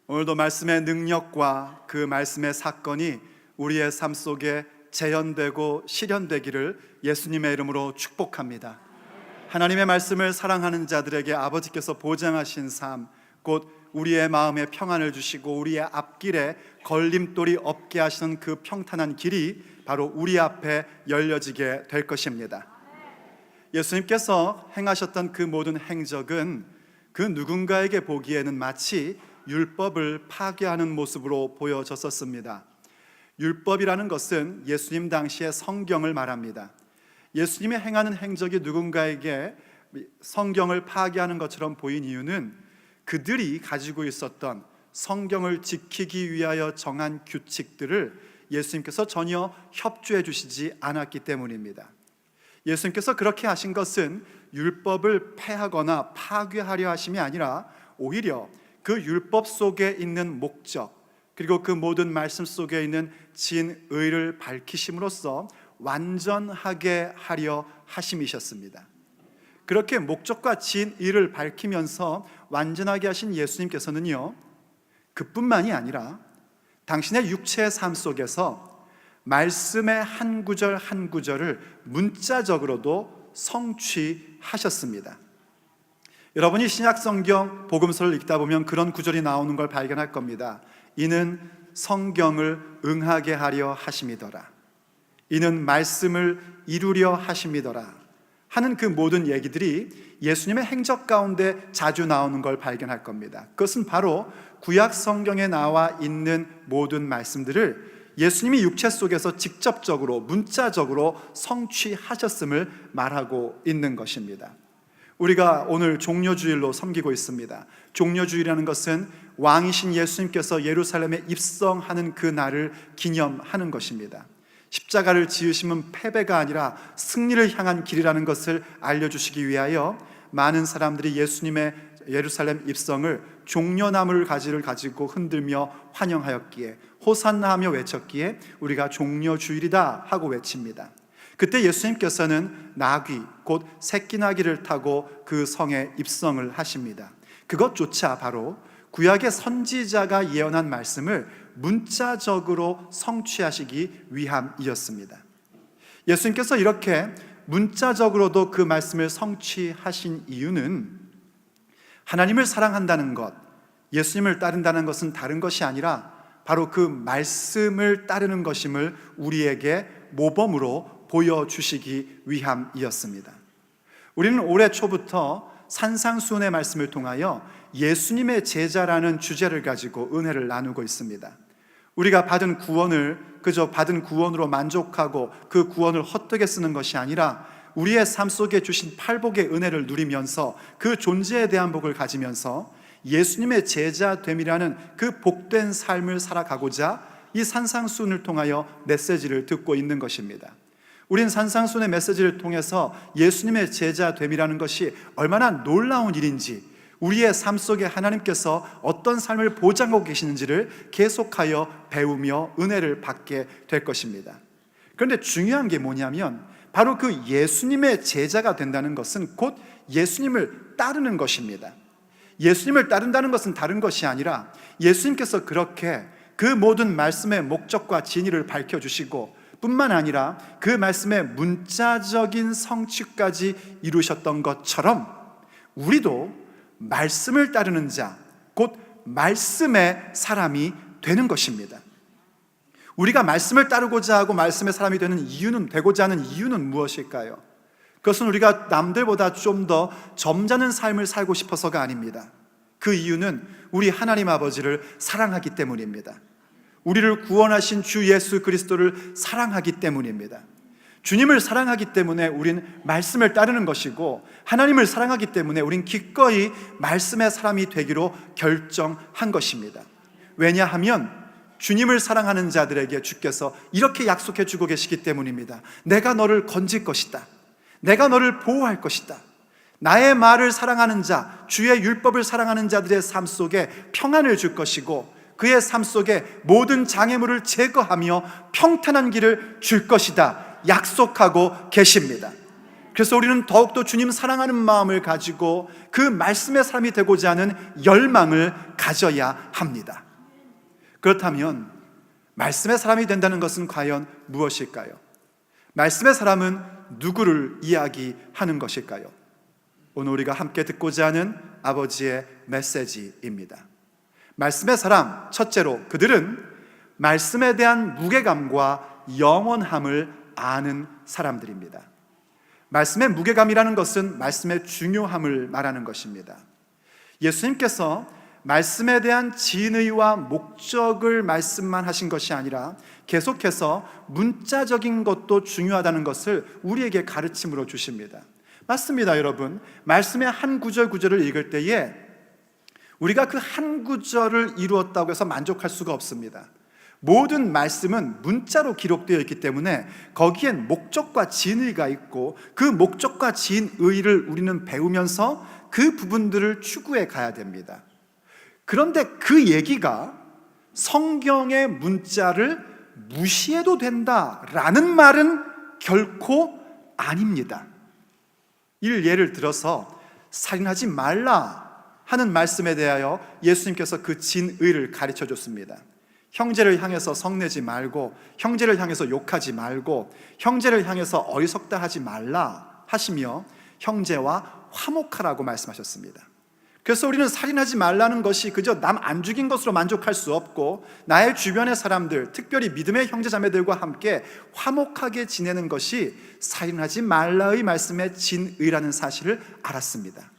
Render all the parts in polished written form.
오늘도 말씀의 능력과 그 말씀의 사건이 우리의 삶 속에 재현되고 실현되기를 예수님의 이름으로 축복합니다. 하나님의 말씀을 사랑하는 자들에게 아버지께서 보장하신 삶, 곧 우리의 마음에 평안을 주시고 우리의 앞길에 걸림돌이 없게 하시는 그 평탄한 길이 바로 우리 앞에 열려지게 될 것입니다. 예수님께서 행하셨던 그 모든 행적은 그 누군가에게 보기에는 마치 율법을 파괴하는 모습으로 보여졌었습니다. 율법이라는 것은 예수님 당시의 성경을 말합니다. 예수님이 행하는 행적이 누군가에게 성경을 파괴하는 것처럼 보인 이유는 그들이 가지고 있었던 성경을 지키기 위하여 정한 규칙들을 예수님께서 전혀 협조해 주시지 않았기 때문입니다. 예수님께서 그렇게 하신 것은 율법을 폐하거나 파괴하려 하심이 아니라 오히려 그 율법 속에 있는 목적, 그리고 그 모든 말씀 속에 있는 진의를 밝히심으로써 완전하게 하려 하심이셨습니다. 그렇게 목적과 진의를 밝히면서 완전하게 하신 예수님께서는요, 그뿐만이 아니라 당신의 육체의 삶 속에서 말씀의 한 구절 한 구절을 문자적으로도 성취하셨습니다. 여러분이 신약성경 복음서를 읽다 보면 그런 구절이 나오는 걸 발견할 겁니다. 이는 성경을 응하게 하려 하심이더라. 이는 말씀을 이루려 하심이더라 하는 그 모든 얘기들이 예수님의 행적 가운데 자주 나오는 걸 발견할 겁니다. 그것은 바로 구약 성경에 나와 있는 모든 말씀들을 예수님이 육체 속에서 직접적으로 문자적으로 성취하셨음을 말하고 있는 것입니다. 우리가 오늘 종려주일로 섬기고 있습니다. 종려주일이라는 것은 왕이신 예수님께서 예루살렘에 입성하는 그 날을 기념하는 것입니다. 십자가를 지으심은 패배가 아니라 승리를 향한 길이라는 것을 알려주시기 위하여 많은 사람들이 예수님의 예루살렘 입성을 종려나무 가지를 가지고 흔들며 환영하였기에, 호산나 하며 외쳤기에 우리가 종려주일이다 하고 외칩니다. 그때 예수님께서는 나귀, 곧 새끼 나귀를 타고 그 성에 입성을 하십니다. 그것조차 바로 구약의 선지자가 예언한 말씀을 문자적으로 성취하시기 위함이었습니다. 예수님께서 이렇게 문자적으로도 그 말씀을 성취하신 이유는 하나님을 사랑한다는 것, 예수님을 따른다는 것은 다른 것이 아니라 바로 그 말씀을 따르는 것임을 우리에게 모범으로 보여주시기 위함이었습니다. 우리는 올해 초부터 산상수훈의 말씀을 통하여 예수님의 제자라는 주제를 가지고 은혜를 나누고 있습니다. 우리가 받은 구원을 그저 받은 구원으로 만족하고 그 구원을 헛되게 쓰는 것이 아니라 우리의 삶 속에 주신 팔복의 은혜를 누리면서 그 존재에 대한 복을 가지면서 예수님의 제자됨이라는 그 복된 삶을 살아가고자 이 산상수훈을 통하여 메시지를 듣고 있는 것입니다. 우린 산상수훈의 메시지를 통해서 예수님의 제자됨이라는 것이 얼마나 놀라운 일인지, 우리의 삶 속에 하나님께서 어떤 삶을 보장하고 계시는지를 계속하여 배우며 은혜를 받게 될 것입니다. 그런데 중요한 게 뭐냐면 바로 그 예수님의 제자가 된다는 것은 곧 예수님을 따르는 것입니다. 예수님을 따른다는 것은 다른 것이 아니라 예수님께서 그렇게 그 모든 말씀의 목적과 진의를 밝혀주시고 뿐만 아니라 그 말씀의 문자적인 성취까지 이루셨던 것처럼 우리도 말씀을 따르는 자, 곧 말씀의 사람이 되는 것입니다. 우리가 말씀을 따르고자 하고 말씀의 사람이 되고자 하는 이유는 무엇일까요? 그것은 우리가 남들보다 좀 더 점잖은 삶을 살고 싶어서가 아닙니다. 그 이유는 우리 하나님 아버지를 사랑하기 때문입니다. 우리를 구원하신 주 예수 그리스도를 사랑하기 때문입니다. 주님을 사랑하기 때문에 우린 말씀을 따르는 것이고, 하나님을 사랑하기 때문에 우린 기꺼이 말씀의 사람이 되기로 결정한 것입니다. 왜냐하면 주님을 사랑하는 자들에게 주께서 이렇게 약속해 주고 계시기 때문입니다. 내가 너를 건질 것이다. 내가 너를 보호할 것이다. 나의 말을 사랑하는 자, 주의 율법을 사랑하는 자들의 삶 속에 평안을 줄 것이고, 그의 삶 속에 모든 장애물을 제거하며 평탄한 길을 줄 것이다 약속하고 계십니다. 그래서 우리는 더욱더 주님 사랑하는 마음을 가지고 그 말씀의 사람이 되고자 하는 열망을 가져야 합니다. 그렇다면 말씀의 사람이 된다는 것은 과연 무엇일까요? 말씀의 사람은 누구를 이야기하는 것일까요? 오늘 우리가 함께 듣고자 하는 아버지의 메시지입니다. 말씀의 사람, 첫째로 그들은 말씀에 대한 무게감과 영원함을 아는 사람들입니다. 말씀의 무게감이라는 것은 말씀의 중요함을 말하는 것입니다. 예수님께서 말씀에 대한 진의와 목적을 말씀만 하신 것이 아니라 계속해서 문자적인 것도 중요하다는 것을 우리에게 가르침으로 주십니다. 맞습니다, 여러분. 말씀의 한 구절 구절을 읽을 때에 우리가 그 한 구절을 이루었다고 해서 만족할 수가 없습니다. 모든 말씀은 문자로 기록되어 있기 때문에 거기엔 목적과 진의가 있고 그 목적과 진의를 우리는 배우면서 그 부분들을 추구해 가야 됩니다. 그런데 그 얘기가 성경의 문자를 무시해도 된다라는 말은 결코 아닙니다. 예를 들어서 살인하지 말라 하는 말씀에 대하여 예수님께서 그 진의를 가르쳐 줬습니다. 형제를 향해서 성내지 말고, 형제를 향해서 욕하지 말고, 형제를 향해서 어리석다 하지 말라 하시며 형제와 화목하라고 말씀하셨습니다. 그래서 우리는 살인하지 말라는 것이 그저 남 안 죽인 것으로 만족할 수 없고 나의 주변의 사람들, 특별히 믿음의 형제자매들과 함께 화목하게 지내는 것이 살인하지 말라의 말씀의 진의라는 사실을 알았습니다.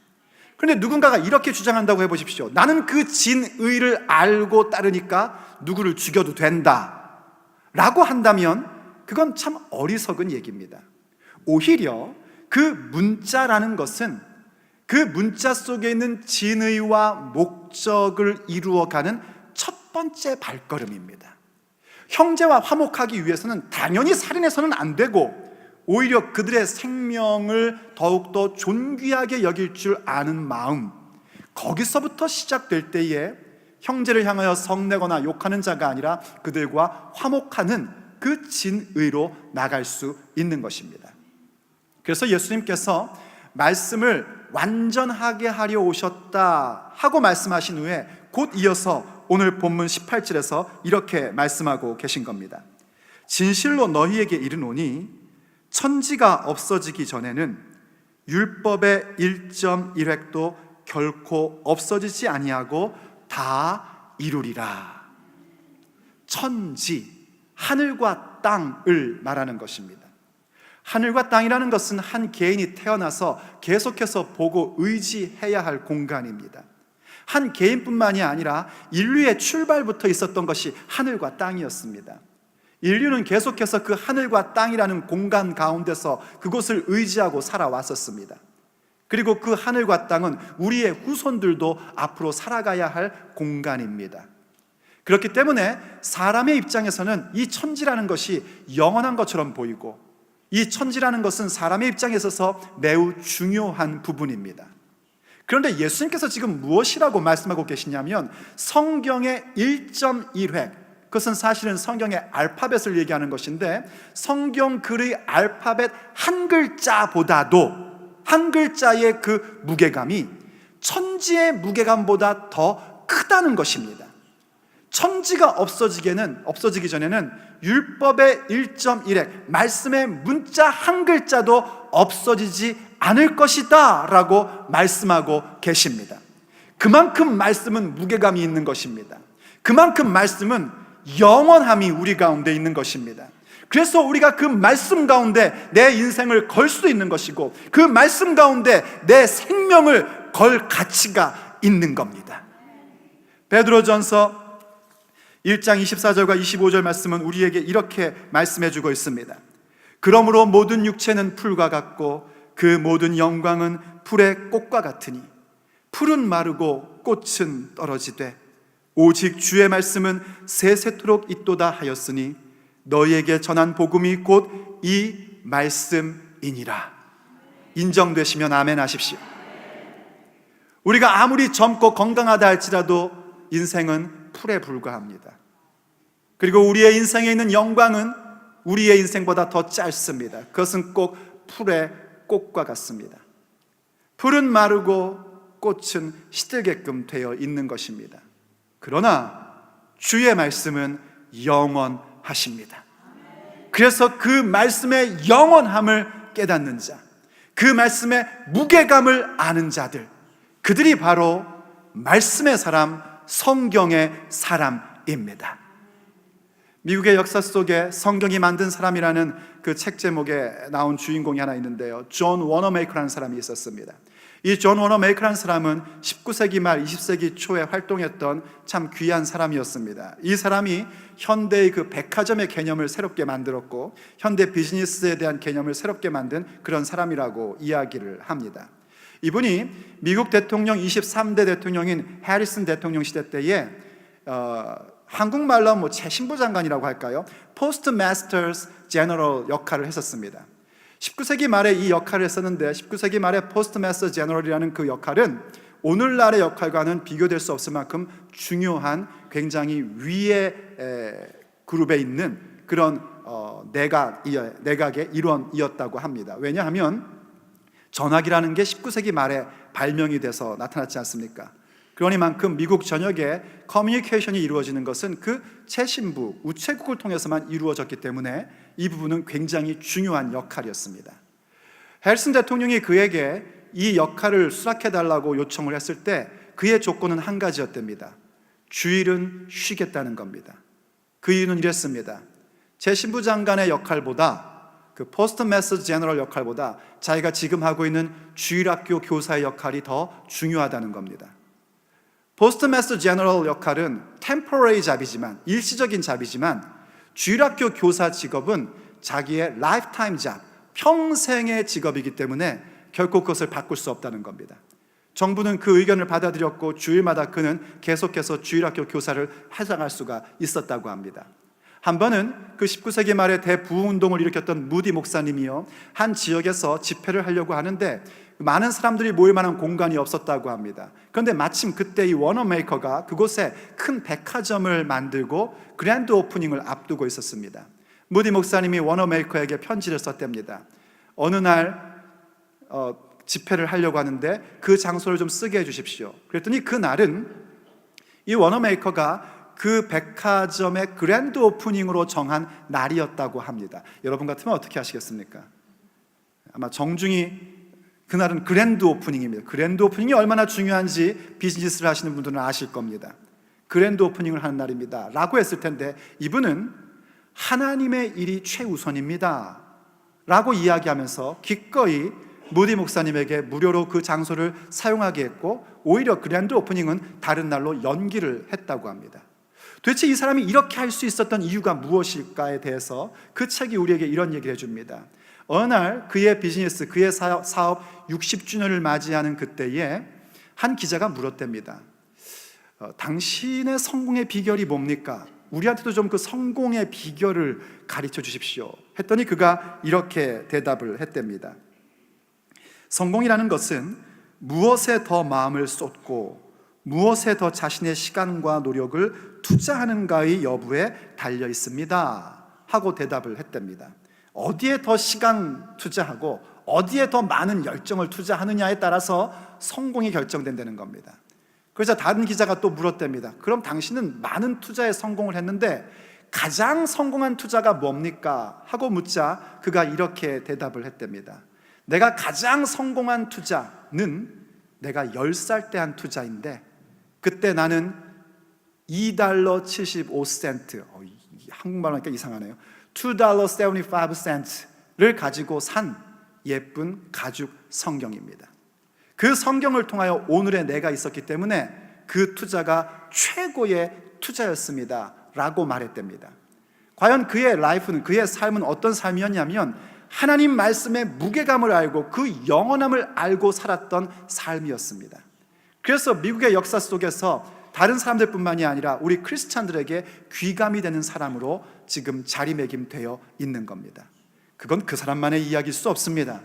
그런데 누군가가 이렇게 주장한다고 해보십시오. 나는 그 진의를 알고 따르니까 누구를 죽여도 된다 라고 한다면 그건 참 어리석은 얘기입니다. 오히려 그 문자라는 것은 그 문자 속에 있는 진의와 목적을 이루어가는 첫 번째 발걸음입니다. 형제와 화목하기 위해서는 당연히 살인해서는 안 되고 오히려 그들의 생명을 더욱더 존귀하게 여길 줄 아는 마음, 거기서부터 시작될 때에 형제를 향하여 성내거나 욕하는 자가 아니라 그들과 화목하는 그 진의로 나갈 수 있는 것입니다. 그래서 예수님께서 말씀을 완전하게 하려 오셨다 하고 말씀하신 후에 곧 이어서 오늘 본문 18절에서 이렇게 말씀하고 계신 겁니다. 진실로 너희에게 이르노니 천지가 없어지기 전에는 율법의 1.1획도 결코 없어지지 아니하고 다 이루리라. 천지, 하늘과 땅을 말하는 것입니다. 하늘과 땅이라는 것은 한 개인이 태어나서 계속해서 보고 의지해야 할 공간입니다. 한 개인뿐만이 아니라 인류의 출발부터 있었던 것이 하늘과 땅이었습니다. 인류는 계속해서 그 하늘과 땅이라는 공간 가운데서 그곳을 의지하고 살아왔었습니다. 그리고 그 하늘과 땅은 우리의 후손들도 앞으로 살아가야 할 공간입니다. 그렇기 때문에 사람의 입장에서는 이 천지라는 것이 영원한 것처럼 보이고 이 천지라는 것은 사람의 입장에 있어서 매우 중요한 부분입니다. 그런데 예수님께서 지금 무엇이라고 말씀하고 계시냐면 성경의 1.1획, 그것은 사실은 성경의 알파벳을 얘기하는 것인데 성경 글의 알파벳 한 글자보다도 한 글자의 그 무게감이 천지의 무게감보다 더 크다는 것입니다. 천지가 없어지기 전에는 율법의 1.1획, 말씀의 문자 한 글자도 없어지지 않을 것이다 라고 말씀하고 계십니다. 그만큼 말씀은 무게감이 있는 것입니다. 그만큼 말씀은 영원함이 우리 가운데 있는 것입니다. 그래서 우리가 그 말씀 가운데 내 인생을 걸 수 있는 것이고 그 말씀 가운데 내 생명을 걸 가치가 있는 겁니다. 베드로전서 1장 24절과 25절 말씀은 우리에게 이렇게 말씀해 주고 있습니다. 그러므로 모든 육체는 풀과 같고 그 모든 영광은 풀의 꽃과 같으니 풀은 마르고 꽃은 떨어지되 오직 주의 말씀은 세세토록 있도다 하였으니 너희에게 전한 복음이 곧 이 말씀이니라. 인정되시면 아멘 하십시오. 우리가 아무리 젊고 건강하다 할지라도 인생은 풀에 불과합니다. 그리고 우리의 인생에 있는 영광은 우리의 인생보다 더 짧습니다. 그것은 꼭 풀의 꽃과 같습니다. 풀은 마르고 꽃은 시들게끔 되어 있는 것입니다. 그러나 주의 말씀은 영원하십니다. 그래서 그 말씀의 영원함을 깨닫는 자, 그 말씀의 무게감을 아는 자들, 그들이 바로 말씀의 사람, 성경의 사람입니다. 미국의 역사 속에 성경이 만든 사람이라는 그 책 제목에 나온 주인공이 하나 있는데요, 존 워너메이커라는 사람이 있었습니다. 이 존 워너메이커라는 사람은 19세기 말 20세기 초에 활동했던 참 귀한 사람이었습니다. 이 사람이 현대의 그 백화점의 개념을 새롭게 만들었고 현대 비즈니스에 대한 개념을 새롭게 만든 그런 사람이라고 이야기를 합니다. 이분이 미국 대통령 23대 대통령인 해리슨 대통령 시대 때에 한국말로 재신부 장관이라고 할까요? 포스트 마스터스 제너럴 역할을 했었습니다. 19세기 말에 이 역할을 했었는데 19세기 말에 포스트 마스터 제너럴이라는 그 역할은 오늘날의 역할과는 비교될 수 없을 만큼 중요한 굉장히 위의 그룹에 있는 그런 내각의 일원이었다고 합니다. 왜냐하면 전화기라는 게 19세기 말에 발명이 돼서 나타났지 않습니까? 그러니만큼 미국 전역에 커뮤니케이션이 이루어지는 것은 그 최신부, 우체국을 통해서만 이루어졌기 때문에 이 부분은 굉장히 중요한 역할이었습니다. 해리슨 대통령이 그에게 이 역할을 수락해달라고 요청을 했을 때 그의 조건은 한 가지였답니다. 주일은 쉬겠다는 겁니다. 그 이유는 이랬습니다. 최신부 장관의 역할보다 그 포스트 마스터 제너럴 역할보다 자기가 지금 하고 있는 주일학교 교사의 역할이 더 중요하다는 겁니다. 포스트 마스터 제너럴 역할은 템포러리 잡이지만, 일시적인 잡이지만 주일학교 교사 직업은 자기의 라이프타임 잡, 평생의 직업이기 때문에 결코 그것을 바꿀 수 없다는 겁니다. 정부는 그 의견을 받아들였고 주일마다 그는 계속해서 주일학교 교사를 해장할 수가 있었다고 합니다. 한 번은 그 19세기 말에 대부흥운동을 일으켰던 무디 목사님이요, 한 지역에서 집회를 하려고 하는데 많은 사람들이 모일 만한 공간이 없었다고 합니다. 그런데 마침 그때 이 워너메이커가 그곳에 큰 백화점을 만들고 그랜드 오프닝을 앞두고 있었습니다. 무디 목사님이 워너메이커에게 편지를 썼답니다. 어느 날 집회를 하려고 하는데 그 장소를 좀 쓰게 해주십시오. 그랬더니 그날은 이 워너메이커가 그 백화점의 그랜드 오프닝으로 정한 날이었다고 합니다. 여러분 같으면 어떻게 하시겠습니까? 아마 정중히 그날은 그랜드 오프닝입니다. 그랜드 오프닝이 얼마나 중요한지 비즈니스를 하시는 분들은 아실 겁니다. 그랜드 오프닝을 하는 날입니다 라고 했을 텐데 이분은 하나님의 일이 최우선입니다 라고 이야기하면서 기꺼이 무디 목사님에게 무료로 그 장소를 사용하게 했고 오히려 그랜드 오프닝은 다른 날로 연기를 했다고 합니다. 도대체 이 사람이 이렇게 할 수 있었던 이유가 무엇일까에 대해서 그 책이 우리에게 이런 얘기를 해줍니다. 어느 날 그의 비즈니스, 그의 사업 60주년을 맞이하는 그때에 한 기자가 물었답니다. 당신의 성공의 비결이 뭡니까? 우리한테도 좀 그 성공의 비결을 가르쳐 주십시오 했더니 그가 이렇게 대답을 했답니다. 성공이라는 것은 무엇에 더 마음을 쏟고 무엇에 더 자신의 시간과 노력을 투자하는가의 여부에 달려 있습니다 하고 대답을 했답니다. 어디에 더 시간 투자하고 어디에 더 많은 열정을 투자하느냐에 따라서 성공이 결정된다는 겁니다. 그래서 다른 기자가 또 물었답니다. 그럼 당신은 많은 투자에 성공을 했는데 가장 성공한 투자가 뭡니까? 하고 묻자 그가 이렇게 대답을 했답니다. 내가 가장 성공한 투자는 내가 10살 때 한 투자인데 그때 나는 $2.75 한국말로 하니까 이상하네요. $2.75를 가지고 산 예쁜 가죽 성경입니다. 그 성경을 통하여 오늘의 내가 있었기 때문에 그 투자가 최고의 투자였습니다 라고 말했답니다. 과연 그의 라이프는, 그의 삶은 어떤 삶이었냐면 하나님 말씀의 무게감을 알고 그 영원함을 알고 살았던 삶이었습니다. 그래서 미국의 역사 속에서 다른 사람들뿐만이 아니라 우리 크리스찬들에게 귀감이 되는 사람으로 지금 자리매김되어 있는 겁니다. 그건 그 사람만의 이야기일 수 없습니다.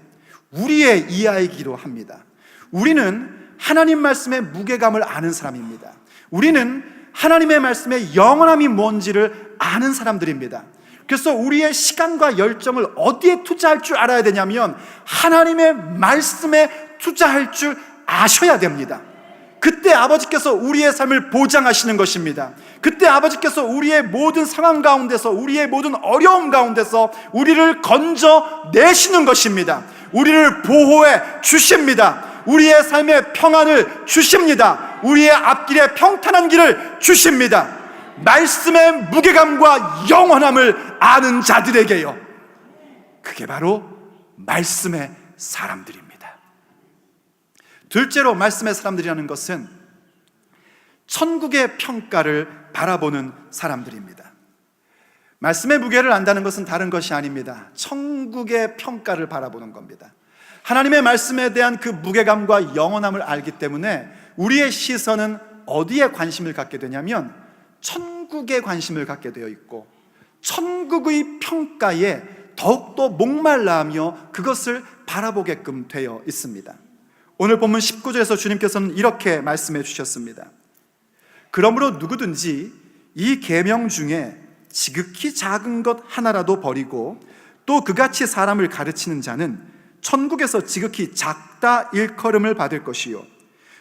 우리의 이야기이기도 합니다. 우리는 하나님 말씀의 무게감을 아는 사람입니다. 우리는 하나님의 말씀의 영원함이 뭔지를 아는 사람들입니다. 그래서 우리의 시간과 열정을 어디에 투자할 줄 알아야 되냐면 하나님의 말씀에 투자할 줄 아셔야 됩니다. 그때 아버지께서 우리의 삶을 보장하시는 것입니다. 그때 아버지께서 우리의 모든 상황 가운데서, 우리의 모든 어려움 가운데서 우리를 건져내시는 것입니다. 우리를 보호해 주십니다. 우리의 삶의 평안을 주십니다. 우리의 앞길에 평탄한 길을 주십니다. 말씀의 무게감과 영원함을 아는 자들에게요. 그게 바로 말씀의 사람들입니다. 둘째로 말씀의 사람들이라는 것은 천국의 평가를 바라보는 사람들입니다. 말씀의 무게를 안다는 것은 다른 것이 아닙니다. 천국의 평가를 바라보는 겁니다. 하나님의 말씀에 대한 그 무게감과 영원함을 알기 때문에 우리의 시선은 어디에 관심을 갖게 되냐면 천국에 관심을 갖게 되어 있고 천국의 평가에 더욱더 목말라하며 그것을 바라보게끔 되어 있습니다. 오늘 본문 19절에서 주님께서는 이렇게 말씀해 주셨습니다. 그러므로 누구든지 이 계명 중에 지극히 작은 것 하나라도 버리고 또 그같이 사람을 가르치는 자는 천국에서 지극히 작다 일컬음을 받을 것이요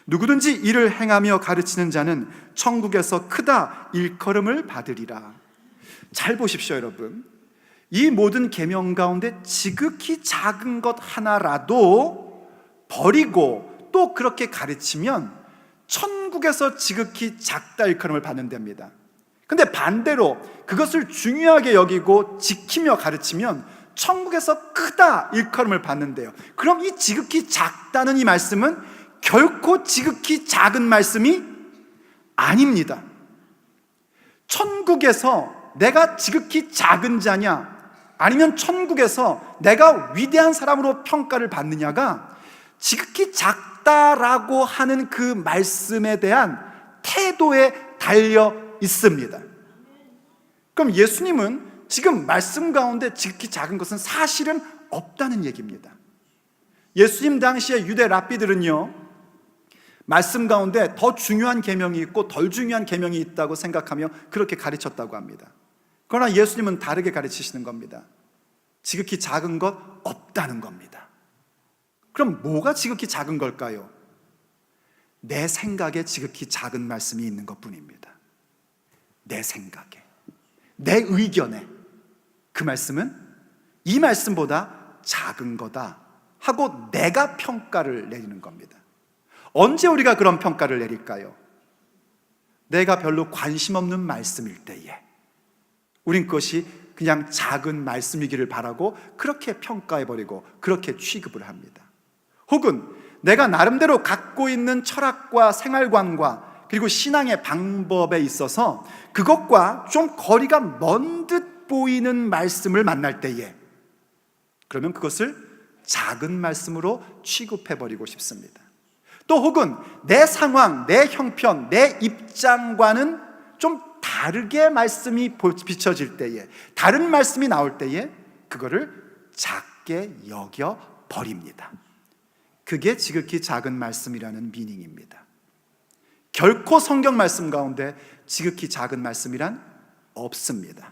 누구든지 이를 행하며 가르치는 자는 천국에서 크다 일컬음을 받으리라. 잘 보십시오, 여러분. 이 모든 계명 가운데 지극히 작은 것 하나라도 버리고 또 그렇게 가르치면 천국에서 지극히 작다 일컬음을 받는답니다. 근데 반대로 그것을 중요하게 여기고 지키며 가르치면 천국에서 크다 일컬음을 받는데요. 그럼 이 지극히 작다는 이 말씀은 결코 지극히 작은 말씀이 아닙니다. 천국에서 내가 지극히 작은 자냐 아니면 천국에서 내가 위대한 사람으로 평가를 받느냐가 지극히 작다라고 하는 그 말씀에 대한 태도에 달려 있습니다. 그럼 예수님은 지금 말씀 가운데 지극히 작은 것은 사실은 없다는 얘기입니다. 예수님 당시에 유대 랍비들은요, 말씀 가운데 더 중요한 계명이 있고 덜 중요한 계명이 있다고 생각하며 그렇게 가르쳤다고 합니다. 그러나 예수님은 다르게 가르치시는 겁니다. 지극히 작은 것 없다는 겁니다. 그럼 뭐가 지극히 작은 걸까요? 내 생각에 지극히 작은 말씀이 있는 것뿐입니다. 내 생각에, 내 의견에 그 말씀은 이 말씀보다 작은 거다 하고 내가 평가를 내리는 겁니다. 언제 우리가 그런 평가를 내릴까요? 내가 별로 관심 없는 말씀일 때에 우린 그것이 그냥 작은 말씀이기를 바라고 그렇게 평가해버리고 그렇게 취급을 합니다. 혹은 내가 나름대로 갖고 있는 철학과 생활관과 그리고 신앙의 방법에 있어서 그것과 좀 거리가 먼 듯 보이는 말씀을 만날 때에 그러면 그것을 작은 말씀으로 취급해버리고 싶습니다. 또 혹은 내 상황, 내 형편, 내 입장과는 좀 다르게 말씀이 비춰질 때에, 다른 말씀이 나올 때에 그거를 작게 여겨버립니다. 그게 지극히 작은 말씀이라는 미닝입니다. 결코 성경 말씀 가운데 지극히 작은 말씀이란 없습니다.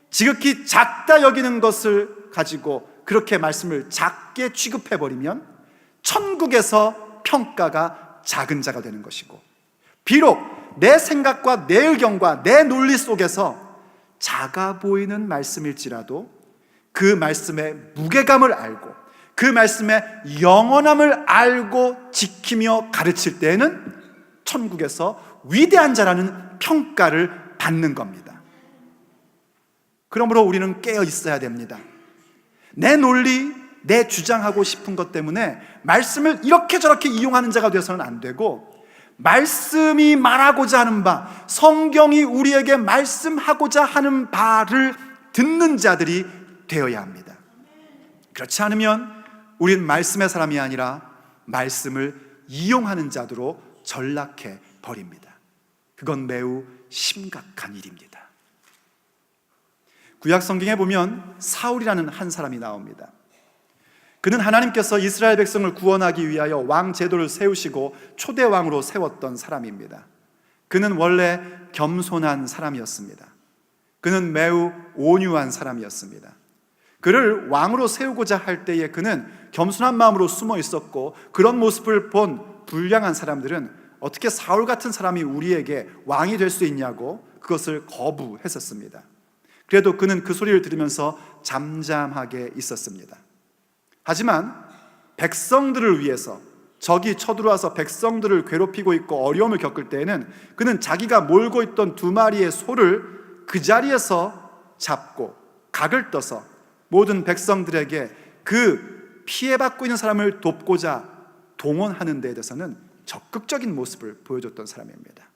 지극히 작다 여기는 것을 가지고 그렇게 말씀을 작게 취급해버리면 천국에서 평가가 작은 자가 되는 것이고, 비록 내 생각과 내 의견과 내 논리 속에서 작아 보이는 말씀일지라도 그 말씀의 무게감을 알고 그 말씀의 영원함을 알고 지키며 가르칠 때에는 천국에서 위대한 자라는 평가를 받는 겁니다. 그러므로 우리는 깨어 있어야 됩니다. 내 논리, 내 주장하고 싶은 것 때문에 말씀을 이렇게 저렇게 이용하는 자가 되어서는 안 되고, 말씀이 말하고자 하는 바, 성경이 우리에게 말씀하고자 하는 바를 듣는 자들이 되어야 합니다. 그렇지 않으면 우리는 말씀의 사람이 아니라 말씀을 이용하는 자들로 전락해 버립니다. 그건 매우 심각한 일입니다. 구약 성경에 보면 사울이라는 한 사람이 나옵니다. 그는 하나님께서 이스라엘 백성을 구원하기 위하여 왕 제도를 세우시고 초대 왕으로 세웠던 사람입니다. 그는 원래 겸손한 사람이었습니다. 그는 매우 온유한 사람이었습니다. 그를 왕으로 세우고자 할 때에 그는 겸손한 마음으로 숨어 있었고, 그런 모습을 본 불량한 사람들은 어떻게 사울 같은 사람이 우리에게 왕이 될 수 있냐고 그것을 거부했었습니다. 그래도 그는 그 소리를 들으면서 잠잠하게 있었습니다. 하지만 백성들을 위해서, 적이 쳐들어와서 백성들을 괴롭히고 있고 어려움을 겪을 때에는 그는 자기가 몰고 있던 2마리의 소를 그 자리에서 잡고 각을 떠서 모든 백성들에게 그 피해받고 있는 사람을 돕고자 동원하는 데에 대해서는 적극적인 모습을 보여줬던 사람입니다.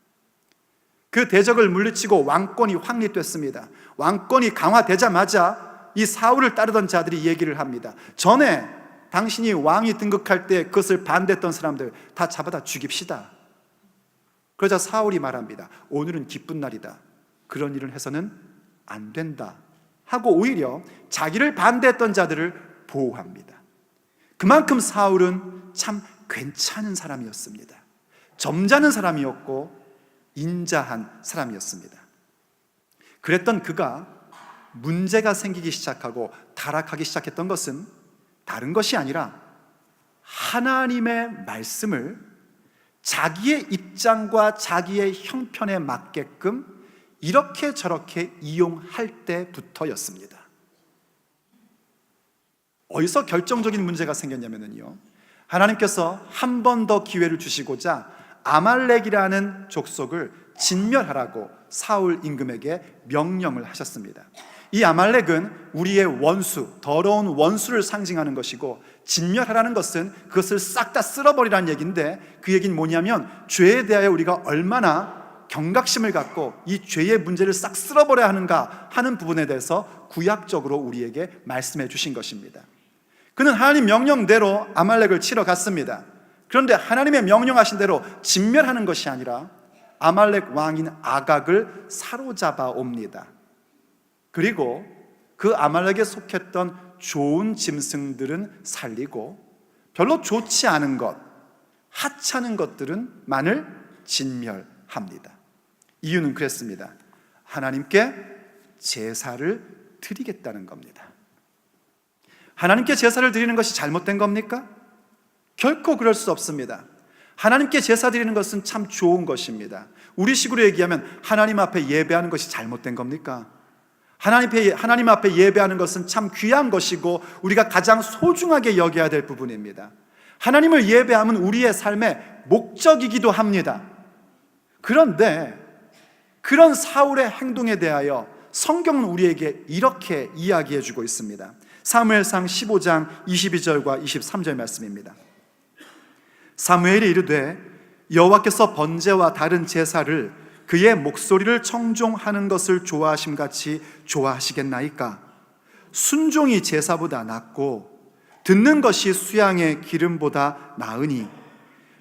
그 대적을 물리치고 왕권이 확립됐습니다. 왕권이 강화되자마자 이 사울을 따르던 자들이 얘기를 합니다. 전에 당신이 왕이 등극할 때 그것을 반대했던 사람들 다 잡아다 죽입시다. 그러자 사울이 말합니다. 오늘은 기쁜 날이다. 그런 일을 해서는 안 된다 하고 오히려 자기를 반대했던 자들을 보호합니다. 그만큼 사울은 참 괜찮은 사람이었습니다. 점잖은 사람이었고 인자한 사람이었습니다. 그랬던 그가 문제가 생기기 시작하고 타락하기 시작했던 것은 다른 것이 아니라 하나님의 말씀을 자기의 입장과 자기의 형편에 맞게끔 이렇게 저렇게 이용할 때부터였습니다. 어디서 결정적인 문제가 생겼냐면요, 하나님께서 한 번 더 기회를 주시고자 아말렉이라는 족속을 진멸하라고 사울 임금에게 명령을 하셨습니다. 이 아말렉은 우리의 원수, 더러운 원수를 상징하는 것이고, 진멸하라는 것은 그것을 싹 다 쓸어버리라는 얘기인데, 그 얘기는 뭐냐면 죄에 대하여 우리가 얼마나 경각심을 갖고 이 죄의 문제를 싹 쓸어버려야 하는가 하는 부분에 대해서 구약적으로 우리에게 말씀해 주신 것입니다. 그는 하나님 명령대로 아말렉을 치러 갔습니다. 그런데 하나님의 명령하신 대로 진멸하는 것이 아니라 아말렉 왕인 아각을 사로잡아 옵니다. 그리고 그 아말렉에 속했던 좋은 짐승들은 살리고 별로 좋지 않은 것, 하찮은 것들은 만을 진멸합니다. 이유는 그랬습니다. 하나님께 제사를 드리겠다는 겁니다. 하나님께 제사를 드리는 것이 잘못된 겁니까? 결코 그럴 수 없습니다. 하나님께 제사 드리는 것은 참 좋은 것입니다. 우리식으로 얘기하면 하나님 앞에 예배하는 것이 잘못된 겁니까? 하나님 앞에 예배하는 것은 참 귀한 것이고 우리가 가장 소중하게 여겨야 될 부분입니다. 하나님을 예배하면 우리의 삶의 목적이기도 합니다. 그런데 그런 사울의 행동에 대하여 성경은 우리에게 이렇게 이야기해 주고 있습니다. 사무엘상 15장 22절과 23절 말씀입니다. 사무엘이 이르되 여호와께서 번제와 다른 제사를 그의 목소리를 청종하는 것을 좋아하심같이 좋아하시겠나이까? 순종이 제사보다 낫고 듣는 것이 수양의 기름보다 나으니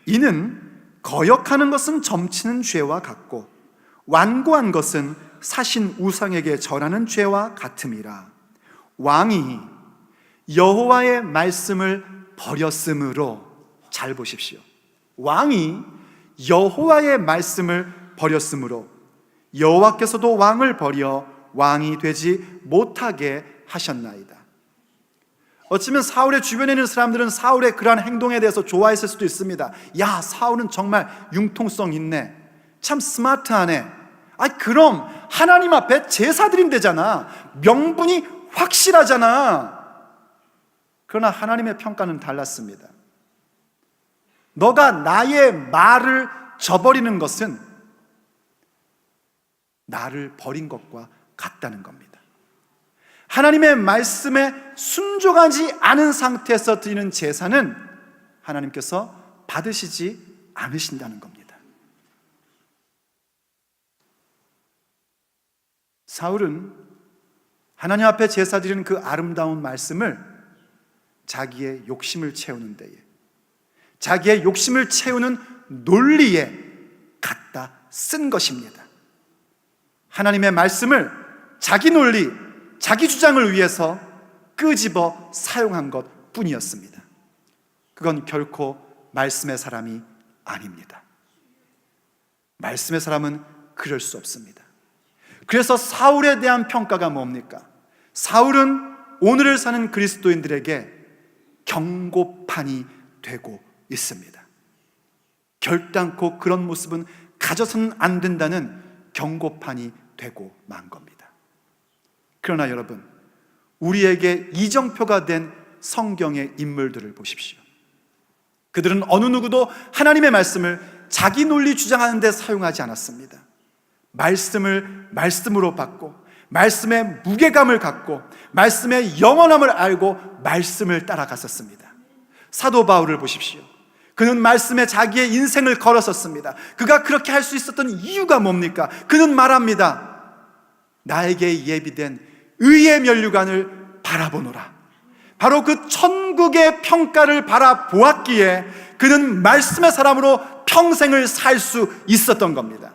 이는 거역하는 것은 점치는 죄와 같고 완고한 것은 사신 우상에게 절하는 죄와 같음이라. 왕이 여호와의 말씀을 버렸으므로, 잘 보십시오, 왕이 여호와의 말씀을 버렸으므로 여호와께서도 왕을 버려 왕이 되지 못하게 하셨나이다. 어쩌면 사울의 주변에 있는 사람들은 사울의 그러한 행동에 대해서 좋아했을 수도 있습니다. 야, 사울은 정말 융통성 있네, 참 스마트하네. 그럼 하나님 앞에 제사 드린대잖아, 명분이 확실하잖아. 그러나 하나님의 평가는 달랐습니다. 너가 나의 말을 저버리는 것은 나를 버린 것과 같다는 겁니다. 하나님의 말씀에 순종하지 않은 상태에서 드리는 제사는 하나님께서 받으시지 않으신다는 겁니다. 사울은 하나님 앞에 제사 드리는 그 아름다운 말씀을 자기의 욕심을 채우는 데에, 자기의 욕심을 채우는 논리에 갖다 쓴 것입니다. 하나님의 말씀을 자기 논리, 자기 주장을 위해서 끄집어 사용한 것 뿐이었습니다. 그건 결코 말씀의 사람이 아닙니다. 말씀의 사람은 그럴 수 없습니다. 그래서 사울에 대한 평가가 뭡니까? 사울은 오늘을 사는 그리스도인들에게 경고판이 되고 있습니다. 결단코 그런 모습은 가져서는 안 된다는 경고판이 되고 만 겁니다. 그러나 여러분, 우리에게 이정표가 된 성경의 인물들을 보십시오. 그들은 어느 누구도 하나님의 말씀을 자기 논리 주장하는 데 사용하지 않았습니다. 말씀을 말씀으로 받고, 말씀의 무게감을 갖고, 말씀의 영원함을 알고 말씀을 따라갔었습니다. 사도 바울을 보십시오. 그는 말씀에 자기의 인생을 걸었었습니다. 그가 그렇게 할 수 있었던 이유가 뭡니까? 그는 말합니다. 나에게 예비된 의의 면류관을 바라보노라. 바로 그 천국의 평가를 바라보았기에 그는 말씀의 사람으로 평생을 살 수 있었던 겁니다.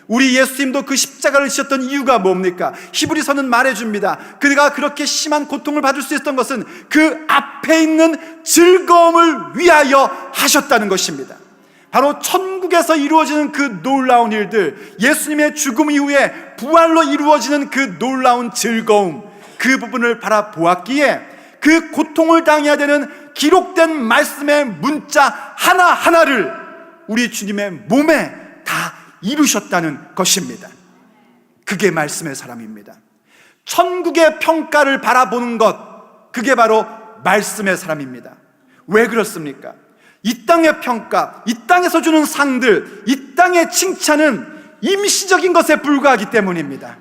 우리 예수님도 그 십자가를 지셨던 이유가 뭡니까? 히브리서는 말해줍니다. 그가 그렇게 심한 고통을 받을 수 있었던 것은 그 앞에 있는 즐거움을 위하여 하셨다는 것입니다. 바로 천국에서 이루어지는 그 놀라운 일들, 예수님의 죽음 이후에 부활로 이루어지는 그 놀라운 즐거움, 그 부분을 바라보았기에 그 고통을 당해야 되는 기록된 말씀의 문자 하나하나를 우리 주님의 몸에 다 이루셨다는 것입니다. 그게 말씀의 사람입니다. 천국의 평가를 바라보는 것, 그게 바로 말씀의 사람입니다. 왜 그렇습니까? 이 땅의 평가, 이 땅에서 주는 상들, 이 땅의 칭찬은 임시적인 것에 불과하기 때문입니다.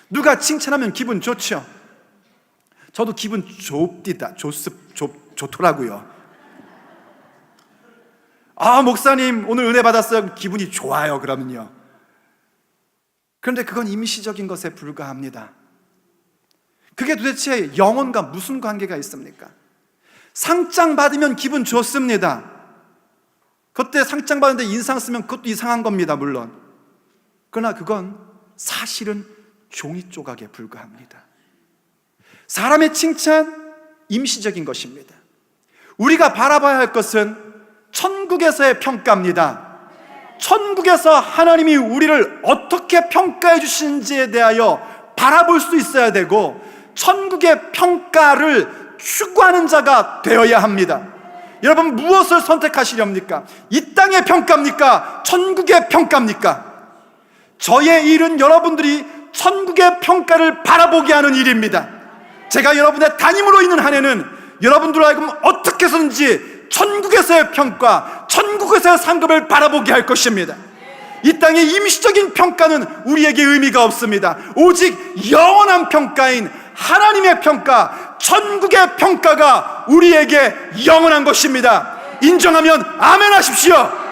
누가 칭찬하면 기분 좋죠? 저도 기분 좋더라고요. 목사님 오늘 은혜 받았어요. 기분이 좋아요. 그러면요. 그런데 그건 임시적인 것에 불과합니다. 그게 도대체 영혼과 무슨 관계가 있습니까? 상장 받으면 기분 좋습니다. 그때 상장 받는데 인상 쓰면 그것도 이상한 겁니다. 물론. 그러나 그건 사실은 종이 조각에 불과합니다. 사람의 칭찬, 임시적인 것입니다. 우리가 바라봐야 할 것은 천국에서의 평가입니다. 천국에서 하나님이 우리를 어떻게 평가해 주시는지에 대하여 바라볼 수 있어야 되고, 천국의 평가를 추구하는 자가 되어야 합니다. 여러분, 무엇을 선택하시렵니까? 이 땅의 평가입니까? 천국의 평가입니까? 저의 일은 여러분들이 천국의 평가를 바라보게 하는 일입니다. 제가 여러분의 담임으로 있는 한 해는 여러분들로 하여금 어떻게 해서든지 천국에서의 평가, 천국에서의 상급을 바라보게 할 것입니다. 이 땅의 임시적인 평가는 우리에게 의미가 없습니다. 오직 영원한 평가인 하나님의 평가, 천국의 평가가 우리에게 영원한 것입니다. 인정하면 아멘 하십시오.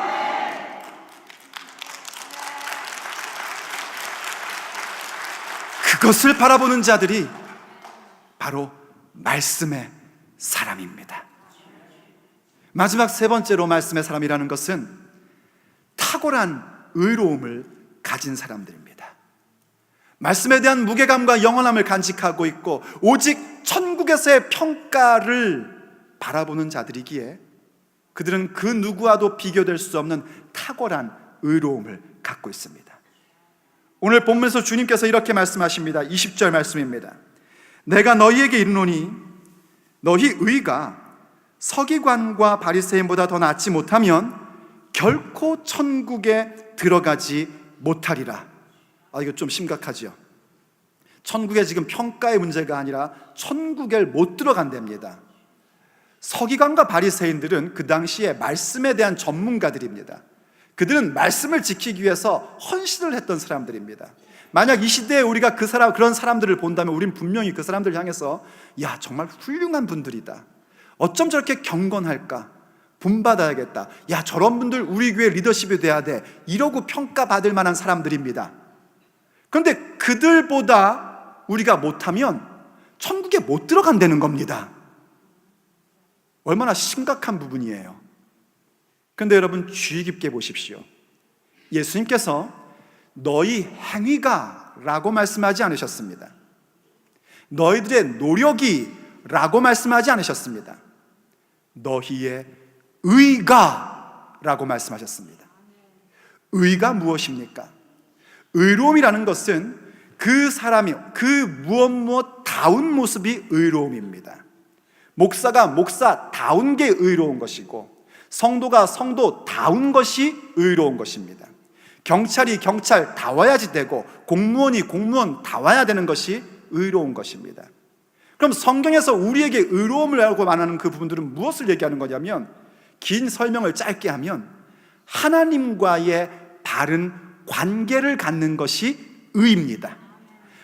그것을 바라보는 자들이 바로 말씀의 사람입니다. 마지막 세 번째로 말씀의 사람이라는 것은 탁월한 의로움을 가진 사람들입니다. 말씀에 대한 무게감과 영원함을 간직하고 있고 오직 천국에서의 평가를 바라보는 자들이기에 그들은 그 누구와도 비교될 수 없는 탁월한 의로움을 갖고 있습니다. 오늘 본문에서 주님께서 이렇게 말씀하십니다. 20절 말씀입니다. 내가 너희에게 이르노니 너희 의가 서기관과 바리새인보다 더 낫지 못하면 결코 천국에 들어가지 못하리라. 이거 좀 심각하죠. 천국에 지금 평가의 문제가 아니라 천국에 못 들어간답니다. 서기관과 바리새인들은 그 당시에 말씀에 대한 전문가들입니다. 그들은 말씀을 지키기 위해서 헌신을 했던 사람들입니다. 만약 이 시대에 우리가 그런 사람들을 본다면 우린 분명히 그 사람들을 향해서 야, 정말 훌륭한 분들이다. 어쩜 저렇게 경건할까? 본받아야겠다. 야, 저런 분들 우리 교회 리더십이 돼야 돼. 이러고 평가받을 만한 사람들입니다. 그런데 그들보다 우리가 못하면 천국에 못 들어간다는 겁니다. 얼마나 심각한 부분이에요. 그런데 여러분, 주의 깊게 보십시오. 예수님께서 너희 행위가 라고 말씀하지 않으셨습니다. 너희들의 노력이 라고 말씀하지 않으셨습니다. 너희의 의가 라고 말씀하셨습니다. 의가 무엇입니까? 의로움이라는 것은 그 사람이 그 무엇 다운 모습이 의로움입니다. 목사가 목사다운 게 의로운 것이고, 성도가 성도다운 것이 의로운 것입니다. 경찰이 경찰다워야지 되고, 공무원이 공무원다워야 되는 것이 의로운 것입니다. 그럼 성경에서 우리에게 의로움을 알고 말하는 그 부분들은 무엇을 얘기하는 거냐면, 긴 설명을 짧게 하면 하나님과의 바른 관계를 갖는 것이 의입니다.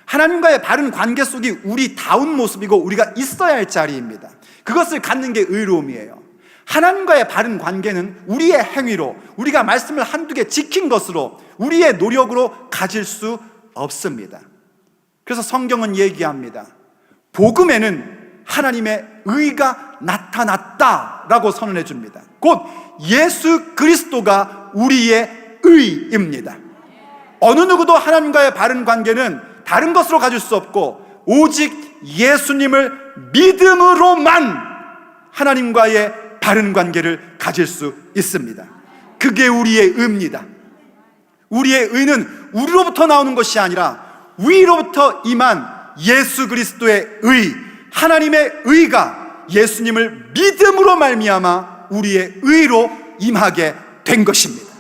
하나님과의 바른 관계 속이 우리다운 모습이고 우리가 있어야 할 자리입니다. 그것을 갖는 게 의로움이에요. 하나님과의 바른 관계는 우리의 행위로, 우리가 말씀을 한두 개 지킨 것으로, 우리의 노력으로 가질 수 없습니다. 그래서 성경은 얘기합니다. 복음에는 하나님의 의가 나타났다라고 선언해 줍니다. 곧 예수 그리스도가 우리의 의입니다. 어느 누구도 하나님과의 바른 관계는 다른 것으로 가질 수 없고, 오직 예수님을 믿음으로만 하나님과의 바른 관계를 가질 수 있습니다. 그게 우리의 의입니다. 우리의 의는 우리로부터 나오는 것이 아니라 위로부터 임한 예수 그리스도의 의, 하나님의 의가 예수님을 믿음으로 말미암아 우리의 의로 임하게 된 것입니다.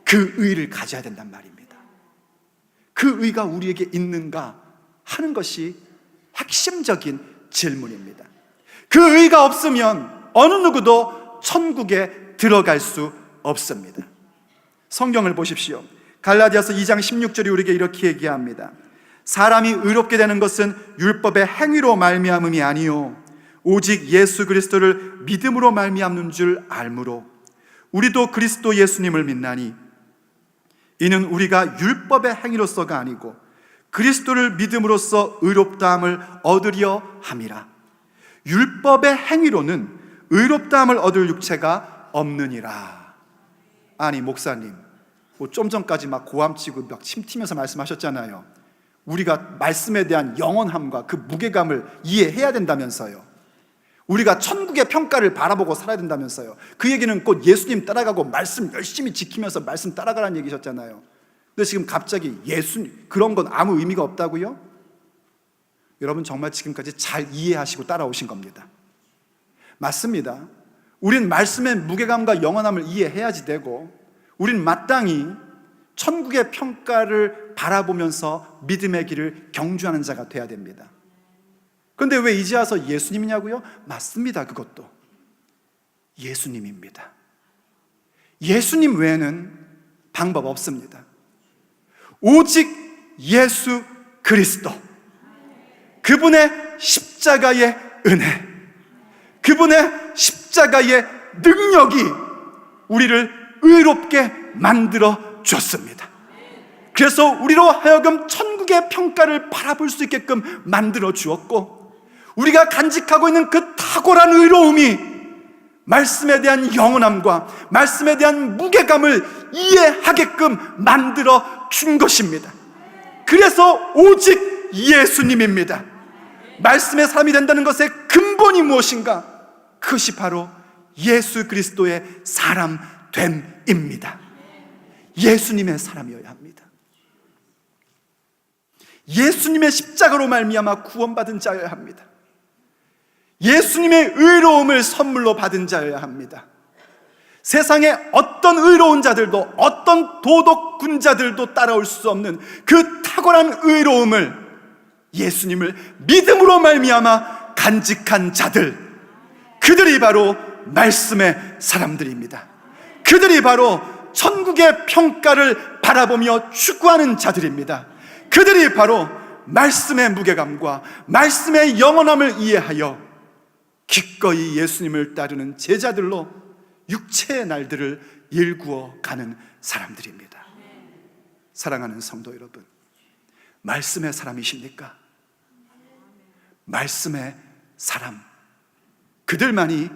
그 의를 가져야 된단 말입니다. 그 의가 우리에게 있는가 하는 것이 핵심적인 질문입니다. 그 의가 없으면 어느 누구도 천국에 들어갈 수 없습니다. 성경을 보십시오. 갈라디아서 2장 16절이 우리에게 이렇게 얘기합니다. 사람이 의롭게 되는 것은 율법의 행위로 말미암음이 아니요 오직 예수 그리스도를 믿음으로 말미암는 줄 알므로 우리도 그리스도 예수님을 믿나니 이는 우리가 율법의 행위로서가 아니고 그리스도를 믿음으로써 의롭다함을 얻으려 함이라. 율법의 행위로는 의롭다함을 얻을 육체가 없느니라. 아니 목사님, 좀 전까지 막 고함치고 막 침튀면서 말씀하셨잖아요. 우리가 말씀에 대한 영원함과 그 무게감을 이해해야 된다면서요. 우리가 천국의 평가를 바라보고 살아야 된다면서요. 그 얘기는 곧 예수님 따라가고 말씀 열심히 지키면서 말씀 따라가라는 얘기셨잖아요. 근데 지금 갑자기 예수님 그런 건 아무 의미가 없다고요? 여러분 정말 지금까지 잘 이해하시고 따라오신 겁니다. 맞습니다. 우린 말씀의 무게감과 영원함을 이해해야지 되고, 우린 마땅히 천국의 평가를 바라보면서 믿음의 길을 경주하는 자가 돼야 됩니다. 그런데 왜 이제 와서 예수님이냐고요? 맞습니다. 그것도 예수님입니다. 예수님 외에는 방법 없습니다. 오직 예수 그리스도, 그분의 십자가의 은혜, 그분의 십자가의 능력이 우리를 의롭게 만들어 줬습니다. 그래서 우리로 하여금 천국의 평가를 바라볼 수 있게끔 만들어 주었고, 우리가 간직하고 있는 그 탁월한 의로움이 말씀에 대한 영원함과 말씀에 대한 무게감을 이해하게끔 만들어 준 것입니다. 그래서 오직 예수님입니다. 말씀의 사람이 된다는 것의 근본이 무엇인가? 그것이 바로 예수 그리스도의 사람됨입니다. 예수님의 사람이어야 합니다. 예수님의 십자가로 말미암아 구원받은 자여야 합니다. 예수님의 의로움을 선물로 받은 자여야 합니다. 세상에 어떤 의로운 자들도, 어떤 도덕군자들도 따라올 수 없는 그 탁월한 의로움을, 예수님을 믿음으로 말미암아 간직한 자들, 그들이 바로 말씀의 사람들입니다. 그들이 바로 천국의 평가를 바라보며 추구하는 자들입니다. 그들이 바로 말씀의 무게감과 말씀의 영원함을 이해하여 기꺼이 예수님을 따르는 제자들로 육체의 날들을 일구어 가는 사람들입니다. 사랑하는 성도 여러분, 말씀의 사람이십니까? 말씀의 사람, 그들만이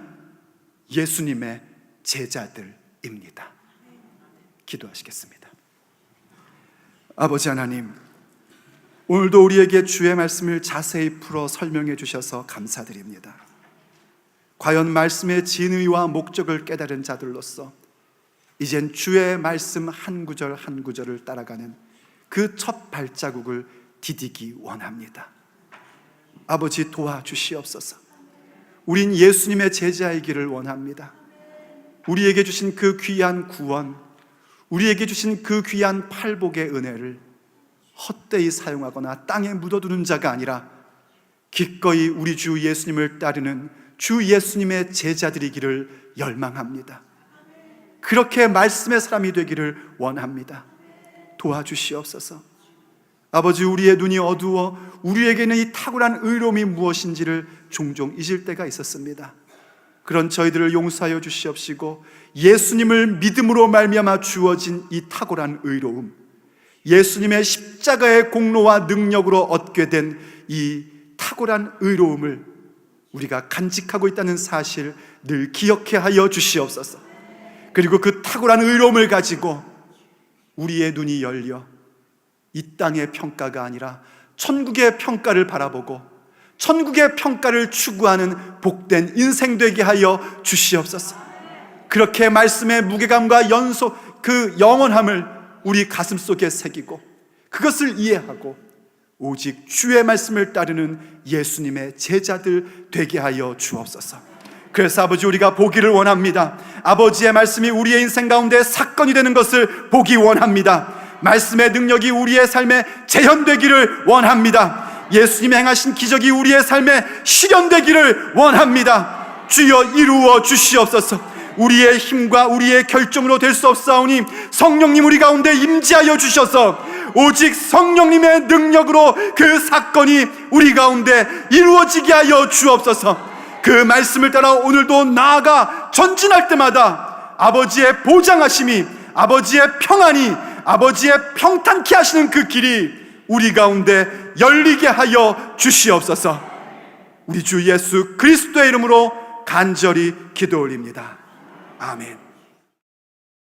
예수님의 제자들입니다. 기도하시겠습니다. 아버지 하나님, 오늘도 우리에게 주의 말씀을 자세히 풀어 설명해 주셔서 감사드립니다. 과연 말씀의 진의와 목적을 깨달은 자들로서 이젠 주의 말씀 한 구절 한 구절을 따라가는 그 첫 발자국을 디디기 원합니다. 아버지 도와주시옵소서. 우린 예수님의 제자이기를 원합니다. 우리에게 주신 그 귀한 구원, 우리에게 주신 그 귀한 팔복의 은혜를 헛되이 사용하거나 땅에 묻어두는 자가 아니라 기꺼이 우리 주 예수님을 따르는 주 예수님의 제자들이기를 열망합니다. 그렇게 말씀의 사람이 되기를 원합니다. 도와주시옵소서. 아버지, 우리의 눈이 어두워 우리에게는 이 탁월한 의로움이 무엇인지를 종종 잊을 때가 있었습니다. 그런 저희들을 용서하여 주시옵시고 예수님을 믿음으로 말미암아 주어진 이 탁월한 의로움, 예수님의 십자가의 공로와 능력으로 얻게 된 이 탁월한 의로움을 우리가 간직하고 있다는 사실 늘 기억해 하여 주시옵소서. 그리고 그 탁월한 의로움을 가지고 우리의 눈이 열려 이 땅의 평가가 아니라 천국의 평가를 바라보고 천국의 평가를 추구하는 복된 인생 되게 하여 주시옵소서. 그렇게 말씀의 무게감과 그 영원함을 우리 가슴 속에 새기고 그것을 이해하고 오직 주의 말씀을 따르는 예수님의 제자들 되게 하여 주옵소서. 그래서 아버지, 우리가 보기를 원합니다. 아버지의 말씀이 우리의 인생 가운데 사건이 되는 것을 보기 원합니다. 말씀의 능력이 우리의 삶에 재현되기를 원합니다. 예수님이 행하신 기적이 우리의 삶에 실현되기를 원합니다. 주여 이루어 주시옵소서. 우리의 힘과 우리의 결정으로 될 수 없사오니 성령님 우리 가운데 임재하여 주셔서 오직 성령님의 능력으로 그 사건이 우리 가운데 이루어지게 하여 주옵소서. 그 말씀을 따라 오늘도 나아가 전진할 때마다 아버지의 보장하심이, 아버지의 평안이, 아버지의 평탄케 하시는 그 길이 우리 가운데 열리게 하여 주시옵소서. 우리 주 예수 그리스도의 이름으로 간절히 기도 올립니다. 아멘.